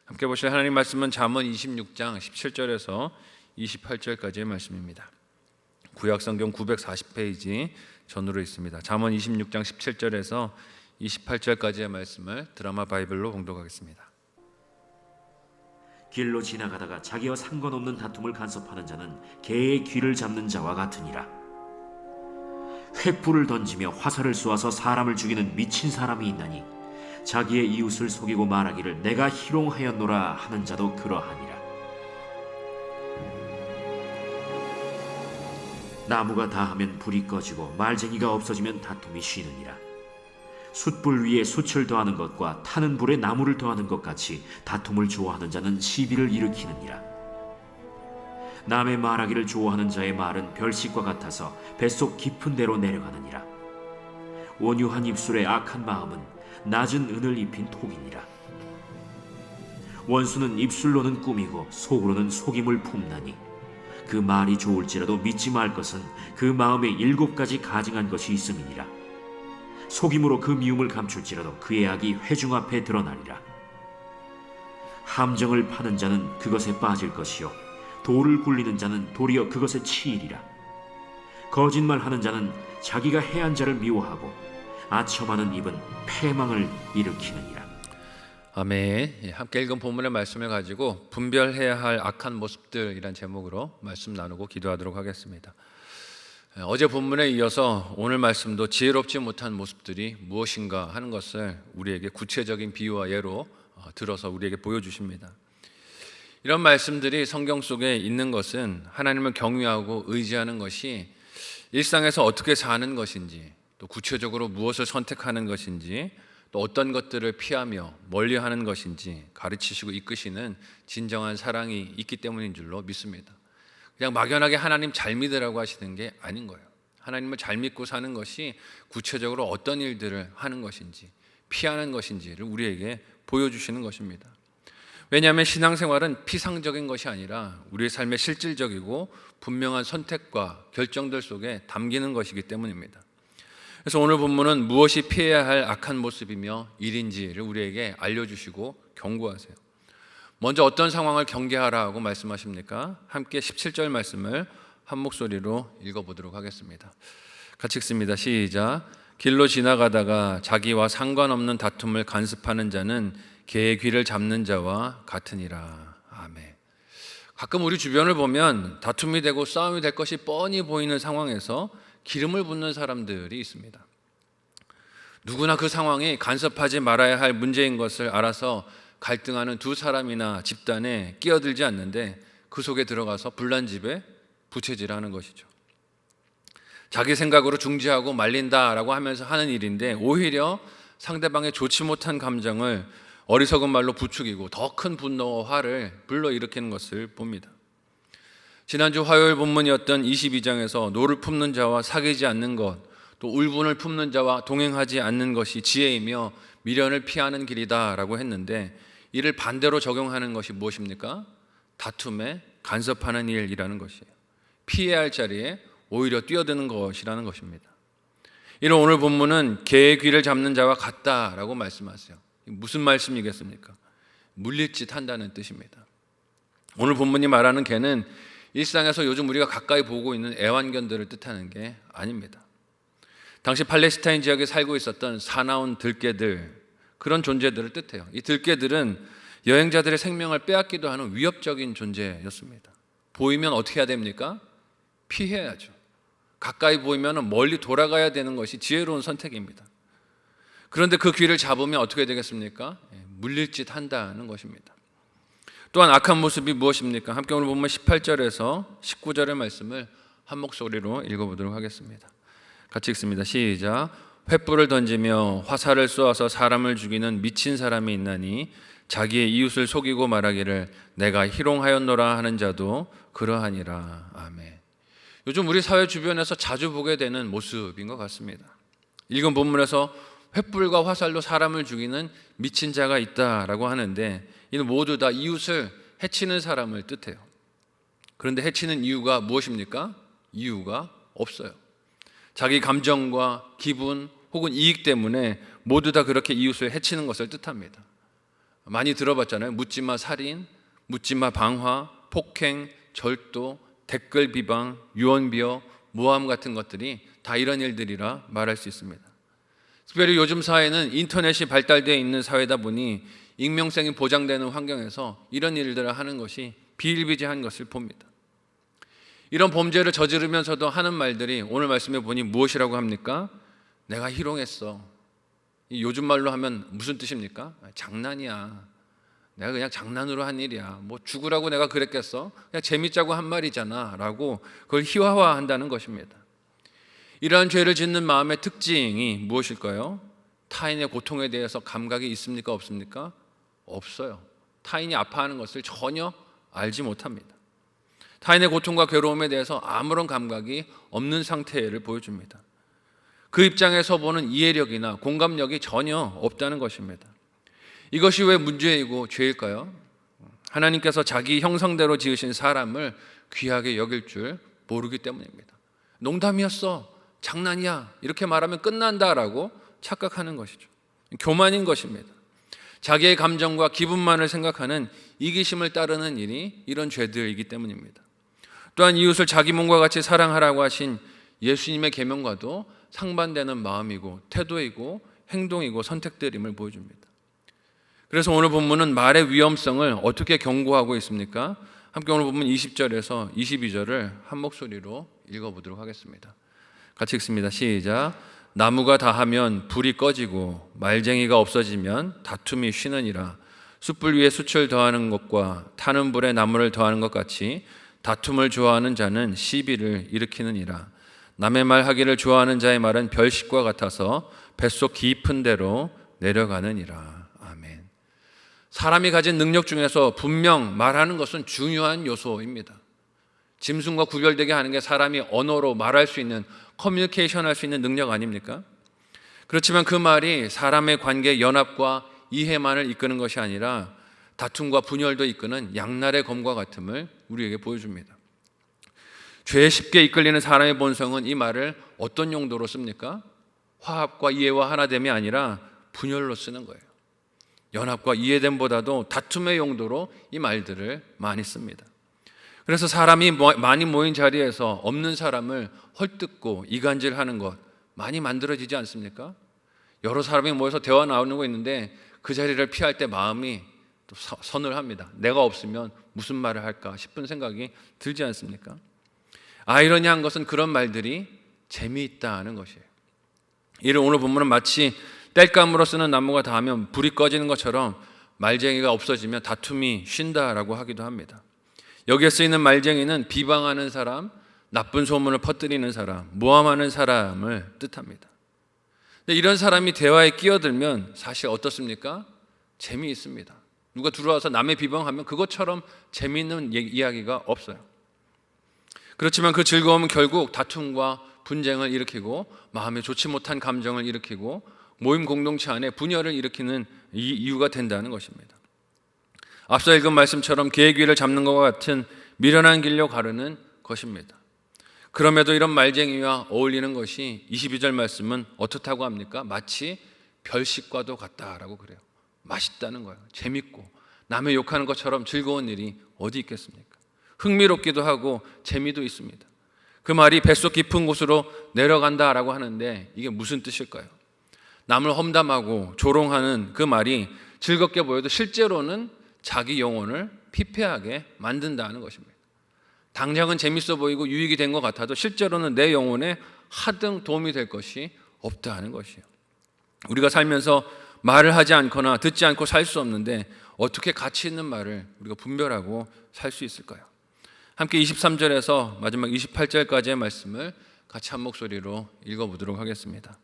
함께 보실 하나님 말씀은 잠언 26장 17절에서 28절까지의 말씀입니다. 구약성경 940페이지 전으로 있습니다. 잠언 26장 17절에서 28절까지의 말씀을 드라마 바이블로 봉독하겠습니다. 길로 지나가다가 자기와 상관없는 다툼을 간섭하는 자는 개의 귀를 잡는 자와 같으니라. 횃불을 던지며 화살을 쏘아서 사람을 죽이는 미친 사람이 있나니 자기의 이웃을 속이고 말하기를 내가 희롱하였노라 하는 자도 그러하니라. 나무가 다하면 불이 꺼지고 말쟁이가 없어지면 다툼이 쉬느니라. 숯불 위에 숯을 더하는 것과 타는 불에 나무를 더하는 것 같이 다툼을 좋아하는 자는 시비를 일으키느니라. 남의 말하기를 좋아하는 자의 말은 별식과 같아서 뱃속 깊은 데로 내려가느니라. 온유한 입술의 악한 마음은 낮은 은을 입힌 톡이니라. 원수는 입술로는 꾸미고 속으로는 속임을 품나니 그 말이 좋을지라도 믿지 말 것은 그 마음에 7가지 가증한 것이 있음이니라. 속임으로 그 미움을 감출지라도 그의 악이 회중 앞에 드러나리라. 함정을 파는 자는 그것에 빠질 것이요 돌을 굴리는 자는 도리어 그것에 치이리라. 거짓말하는 자는 자기가 해한 자를 미워하고 아첨하는 입은 패망을 일으키느니라. 아멘. 함께 읽은 본문의 말씀을 가지고 분별해야 할 악한 모습들이란 제목으로 말씀 나누고 기도하도록 하겠습니다. 어제 본문에 이어서 오늘 말씀도 지혜롭지 못한 모습들이 무엇인가 하는 것을 우리에게 구체적인 비유와 예로 들어서 우리에게 보여주십니다. 이런 말씀들이 성경 속에 있는 것은 하나님을 경외하고 의지하는 것이 일상에서 어떻게 사는 것인지, 또 구체적으로 무엇을 선택하는 것인지, 또 어떤 것들을 피하며 멀리하는 것인지 가르치시고 이끄시는 진정한 사랑이 있기 때문인 줄로 믿습니다. 그냥 막연하게 하나님 잘 믿으라고 하시는 게 아닌 거예요. 하나님을 잘 믿고 사는 것이 구체적으로 어떤 일들을 하는 것인지, 피하는 것인지를 우리에게 보여주시는 것입니다. 왜냐하면 신앙생활은 피상적인 것이 아니라 우리의 삶의 실질적이고 분명한 선택과 결정들 속에 담기는 것이기 때문입니다. 그래서 오늘 본문은 무엇이 피해야 할 악한 모습이며 일인지를 우리에게 알려주시고 경고하세요. 먼저 어떤 상황을 경계하라고 말씀하십니까? 함께 17절 말씀을 한 목소리로 읽어보도록 하겠습니다. 같이 읽습니다. 시작. 길로 지나가다가 자기와 상관없는 다툼을 간섭하는 자는 개의 귀를 잡는 자와 같으니라. 아멘. 가끔 우리 주변을 보면 다툼이 되고 싸움이 될 것이 뻔히 보이는 상황에서 기름을 붓는 사람들이 있습니다. 누구나 그 상황이 간섭하지 말아야 할 문제인 것을 알아서 갈등하는 두 사람이나 집단에 끼어들지 않는데 그 속에 들어가서 불난집에 부채질하는 것이죠. 자기 생각으로 중지하고 말린다라고 하면서 하는 일인데 오히려 상대방의 좋지 못한 감정을 어리석은 말로 부추기고 더 큰 분노와 화를 불러일으키는 것을 봅니다. 지난주 화요일 본문이었던 22장에서 노를 품는 자와 사귀지 않는 것, 또 울분을 품는 자와 동행하지 않는 것이 지혜이며 미련을 피하는 길이다라고 했는데 이를 반대로 적용하는 것이 무엇입니까? 다툼에 간섭하는 일이라는 것이에요. 피해야 할 자리에 오히려 뛰어드는 것이라는 것입니다. 이런 오늘 본문은 개의 귀를 잡는 자와 같다라고 말씀하세요. 무슨 말씀이겠습니까? 물릴짓 한다는 뜻입니다. 오늘 본문이 말하는 개는 일상에서 요즘 우리가 가까이 보고 있는 애완견들을 뜻하는 게 아닙니다. 당시 팔레스타인 지역에 살고 있었던 사나운 들개들, 그런 존재들을 뜻해요. 이 들개들은 여행자들의 생명을 빼앗기도 하는 위협적인 존재였습니다. 보이면 어떻게 해야 됩니까? 피해야죠. 가까이 보이면 멀리 돌아가야 되는 것이 지혜로운 선택입니다. 그런데 그 귀를 잡으면 어떻게 되겠습니까? 물릴짓 한다는 것입니다. 또한 악한 모습이 무엇입니까? 함께 오늘 보면 18절에서 19절의 말씀을 한 목소리로 읽어보도록 하겠습니다. 같이 읽습니다. 시작. 횃불을 던지며 화살을 쏘아서 사람을 죽이는 미친 사람이 있나니 자기의 이웃을 속이고 말하기를 내가 희롱하였노라 하는 자도 그러하니라. 아멘. 요즘 우리 사회 주변에서 자주 보게 되는 모습인 것 같습니다. 읽은 본문에서 횃불과 화살로 사람을 죽이는 미친 자가 있다라고 하는데 이는 모두 다 이웃을 해치는 사람을 뜻해요. 그런데 해치는 이유가 무엇입니까? 이유가 없어요. 자기 감정과 기분 혹은 이익 때문에 모두 다 그렇게 이웃을 해치는 것을 뜻합니다. 많이 들어봤잖아요. 묻지마 살인, 묻지마 방화, 폭행, 절도, 댓글 비방, 유언비어, 모함 같은 것들이 다 이런 일들이라 말할 수 있습니다. 특별히 요즘 사회는 인터넷이 발달되어 있는 사회다 보니 익명성이 보장되는 환경에서 이런 일들을 하는 것이 비일비재한 것을 봅니다. 이런 범죄를 저지르면서도 하는 말들이 오늘 말씀해 보니 무엇이라고 합니까? 내가 희롱했어. 요즘 말로 하면 무슨 뜻입니까? 장난이야. 내가 그냥 장난으로 한 일이야. 뭐 죽으라고 내가 그랬겠어? 그냥 재밌자고 한 말이잖아 라고 그걸 희화화한다는 것입니다. 이러한 죄를 짓는 마음의 특징이 무엇일까요? 타인의 고통에 대해서 감각이 있습니까? 없습니까? 없어요. 타인이 아파하는 것을 전혀 알지 못합니다. 타인의 고통과 괴로움에 대해서 아무런 감각이 없는 상태를 보여줍니다. 그 입장에서 보는 이해력이나 공감력이 전혀 없다는 것입니다. 이것이 왜 문제이고 죄일까요? 하나님께서 자기 형상대로 지으신 사람을 귀하게 여길 줄 모르기 때문입니다. 농담이었어, 장난이야 이렇게 말하면 끝난다라고 착각하는 것이죠. 교만인 것입니다. 자기의 감정과 기분만을 생각하는 이기심을 따르는 일이 이런 죄들이기 때문입니다. 또한 이웃을 자기 몸과 같이 사랑하라고 하신 예수님의 계명과도 상반되는 마음이고 태도이고 행동이고 선택들임을 보여줍니다. 그래서 오늘 본문은 말의 위험성을 어떻게 경고하고 있습니까? 함께 오늘 본문 20절에서 22절을 한 목소리로 읽어보도록 하겠습니다. 같이 읽습니다. 시작. 나무가 다하면 불이 꺼지고 말쟁이가 없어지면 다툼이 쉬느니라. 숯불 위에 숯을 더하는 것과 타는 불에 나무를 더하는 것 같이 다툼을 좋아하는 자는 시비를 일으키느니라. 남의 말 하기를 좋아하는 자의 말은 별식과 같아서 뱃속 깊은 데로 내려가느니라. 아멘. 사람이 가진 능력 중에서 분명 말하는 것은 중요한 요소입니다. 짐승과 구별되게 하는 게 사람이 언어로 말할 수 있는, 커뮤니케이션 할 수 있는 능력 아닙니까? 그렇지만 그 말이 사람의 관계 연합과 이해만을 이끄는 것이 아니라 다툼과 분열도 이끄는 양날의 검과 같음을 우리에게 보여줍니다. 죄에 쉽게 이끌리는 사람의 본성은 이 말을 어떤 용도로 씁니까? 화합과 이해와 하나됨이 아니라 분열로 쓰는 거예요. 연합과 이해됨보다도 다툼의 용도로 이 말들을 많이 씁니다. 그래서 사람이 많이 모인 자리에서 없는 사람을 헐뜯고 이간질하는 것 많이 만들어지지 않습니까? 여러 사람이 모여서 대화 나누고 있는데 그 자리를 피할 때 마음이 또 서늘합니다. 내가 없으면 무슨 말을 할까 싶은 생각이 들지 않습니까? 아이러니한 것은 그런 말들이 재미있다는 것이에요. 이를 오늘 본문은 마치 땔감으로 쓰는 나무가 닿으면 불이 꺼지는 것처럼 말쟁이가 없어지면 다툼이 쉰다라고 하기도 합니다. 여기에 쓰이는 말쟁이는 비방하는 사람, 나쁜 소문을 퍼뜨리는 사람, 모함하는 사람을 뜻합니다. 근데 이런 사람이 대화에 끼어들면 사실 어떻습니까? 재미있습니다. 누가 들어와서 남의 비방하면 그것처럼 재미있는 이야기가 없어요. 그렇지만 그 즐거움은 결국 다툼과 분쟁을 일으키고 마음에 좋지 못한 감정을 일으키고 모임 공동체 안에 분열을 일으키는 이유가 된다는 것입니다. 앞서 읽은 말씀처럼 개의 귀를 잡는 것과 같은 미련한 길로 가르는 것입니다. 그럼에도 이런 말쟁이와 어울리는 것이 22절 말씀은 어떻다고 합니까? 마치 별식과도 같다라고 그래요. 맛있다는 거예요. 재밌고 남의 욕하는 것처럼 즐거운 일이 어디 있겠습니까? 흥미롭기도 하고 재미도 있습니다. 그 말이 뱃속 깊은 곳으로 내려간다라고 하는데 이게 무슨 뜻일까요? 남을 험담하고 조롱하는 그 말이 즐겁게 보여도 실제로는 자기 영혼을 피폐하게 만든다는 것입니다. 당장은 재밌어 보이고 유익이 된 것 같아도 실제로는 내 영혼에 하등 도움이 될 것이 없다는 것이에요. 우리가 살면서 말을 하지 않거나 듣지 않고 살 수 없는데 어떻게 가치 있는 말을 우리가 분별하고 살 수 있을까요? 함께 23절에서 마지막 28절까지의 말씀을 같이 한 목소리로 읽어보도록 하겠습니다.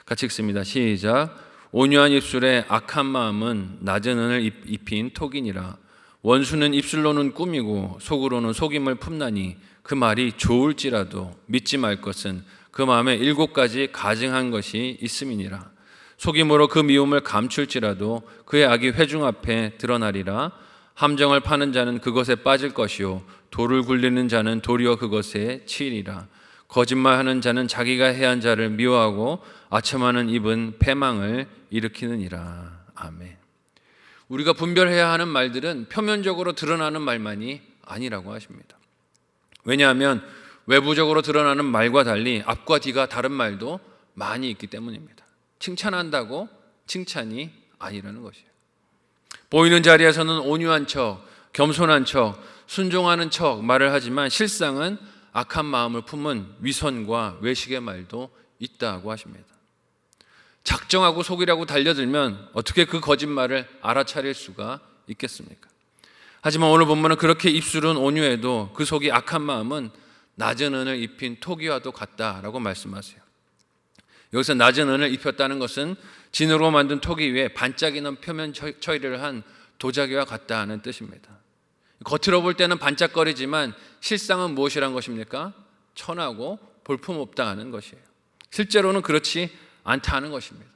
같이 읽습니다. 시작. 온유한 입술에 악한 마음은 낮은 은을 입힌 톡이니라. 원수는 입술로는 꾸미고 속으로는 속임을 품나니 그 말이 좋을지라도 믿지 말 것은 그 마음에 7가지 가증한 것이 있음이니라. 속임으로 그 미움을 감출지라도 그의 악이 회중 앞에 드러나리라. 함정을 파는 자는 그것에 빠질 것이요 돌을 굴리는 자는 도리어 그것에 치이리라. 거짓말하는 자는 자기가 해한 자를 미워하고 아첨하는 입은 패망을 일으키느니라. 아멘. 우리가 분별해야 하는 말들은 표면적으로 드러나는 말만이 아니라고 하십니다. 왜냐하면 외부적으로 드러나는 말과 달리 앞과 뒤가 다른 말도 많이 있기 때문입니다. 칭찬한다고 칭찬이 아니라는 것이에요. 보이는 자리에서는 온유한 척, 겸손한 척, 순종하는 척 말을 하지만 실상은 악한 마음을 품은 위선과 외식의 말도 있다고 하십니다. 작정하고 속이라고 달려들면 어떻게 그 거짓말을 알아차릴 수가 있겠습니까? 하지만 오늘 본문은 그렇게 입술은 온유해도 그 속이 악한 마음은 낮은 은을 입힌 토기와도 같다라고 말씀하세요. 여기서 낮은 은을 입혔다는 것은 진으로 만든 토기 위에 반짝이는 표면 처리를 한 도자기와 같다는 뜻입니다. 겉으로 볼 때는 반짝거리지만 실상은 무엇이란 것입니까? 천하고 볼품없다 하는 것이에요. 실제로는 그렇지 않다는 것입니다.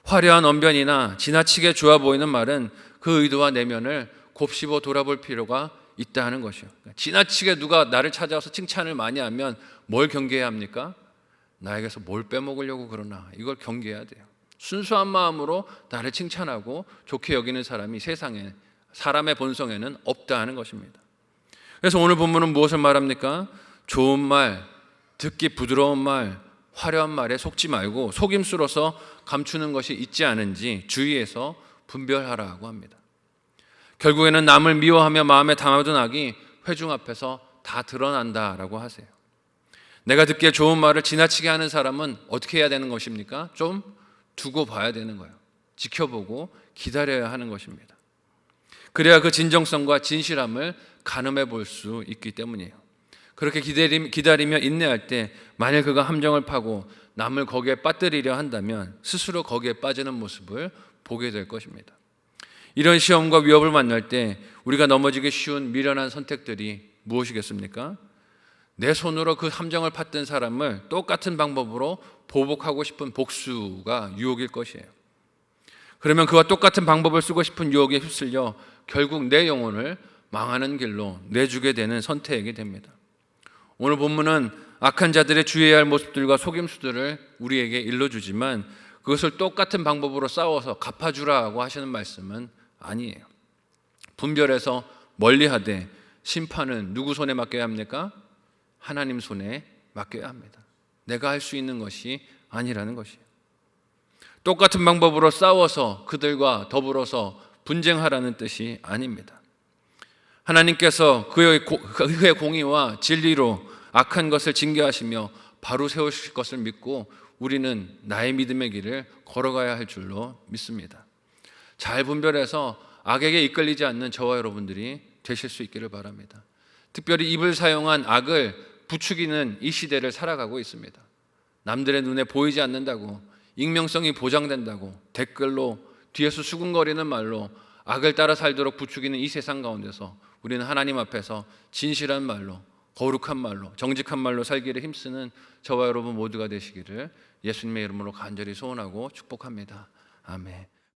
화려한 언변이나 지나치게 좋아 보이는 말은 그 의도와 내면을 곱씹어 돌아볼 필요가 있다는 것이요. 지나치게 누가 나를 찾아와서 칭찬을 많이 하면 뭘 경계해야 합니까? 나에게서 뭘 빼먹으려고 그러나 이걸 경계해야 돼요. 순수한 마음으로 나를 칭찬하고 좋게 여기는 사람이 세상에 사람의 본성에는 없다 하는 것입니다. 그래서 오늘 본문은 무엇을 말합니까? 좋은 말, 듣기 부드러운 말, 화려한 말에 속지 말고 속임수로서 감추는 것이 있지 않은지 주의해서 분별하라고 합니다. 결국에는 남을 미워하며 마음에 담아둔 악이 회중 앞에서 다 드러난다라고 하세요. 내가 듣기에 좋은 말을 지나치게 하는 사람은 어떻게 해야 되는 것입니까? 좀 두고 봐야 되는 거예요. 지켜보고 기다려야 하는 것입니다. 그래야 그 진정성과 진실함을 가늠해 볼 수 있기 때문이에요. 그렇게 기다리며 인내할 때 만일 그가 함정을 파고 남을 거기에 빠뜨리려 한다면 스스로 거기에 빠지는 모습을 보게 될 것입니다. 이런 시험과 위협을 만날 때 우리가 넘어지기 쉬운 미련한 선택들이 무엇이겠습니까? 내 손으로 그 함정을 팠던 사람을 똑같은 방법으로 보복하고 싶은 복수가 유혹일 것이에요. 그러면 그와 똑같은 방법을 쓰고 싶은 유혹에 휩쓸려 결국 내 영혼을 망하는 길로 내주게 되는 선택이 됩니다. 오늘 본문은 악한 자들의 주의해야 할 모습들과 속임수들을 우리에게 일러주지만 그것을 똑같은 방법으로 싸워서 갚아주라고 하시는 말씀은 아니에요. 분별해서 멀리하되 심판은 누구 손에 맡겨야 합니까? 하나님 손에 맡겨야 합니다. 내가 할 수 있는 것이 아니라는 것이에요. 똑같은 방법으로 싸워서 그들과 더불어서 분쟁하라는 뜻이 아닙니다. 하나님께서 그의 공의와 진리로 악한 것을 징계하시며 바로 세우실 것을 믿고 우리는 나의 믿음의 길을 걸어가야 할 줄로 믿습니다. 잘 분별해서 악에게 이끌리지 않는 저와 여러분들이 되실 수 있기를 바랍니다. 특별히 입을 사용한 악을 부추기는 이 시대를 살아가고 있습니다. 남들의 눈에 보이지 않는다고, 익명성이 보장된다고 댓글로 뒤에서 수군거리는 말로 악을 따라 살도록 부추기는 이 세상 가운데서 우리는 하나님 앞에서 진실한 말로, 거룩한 말로, 정직한 말로 살기를 힘쓰는 저와 여러분 모두가 되시기를 예수님의 이름으로 간절히 소원하고 축복합니다. 아멘.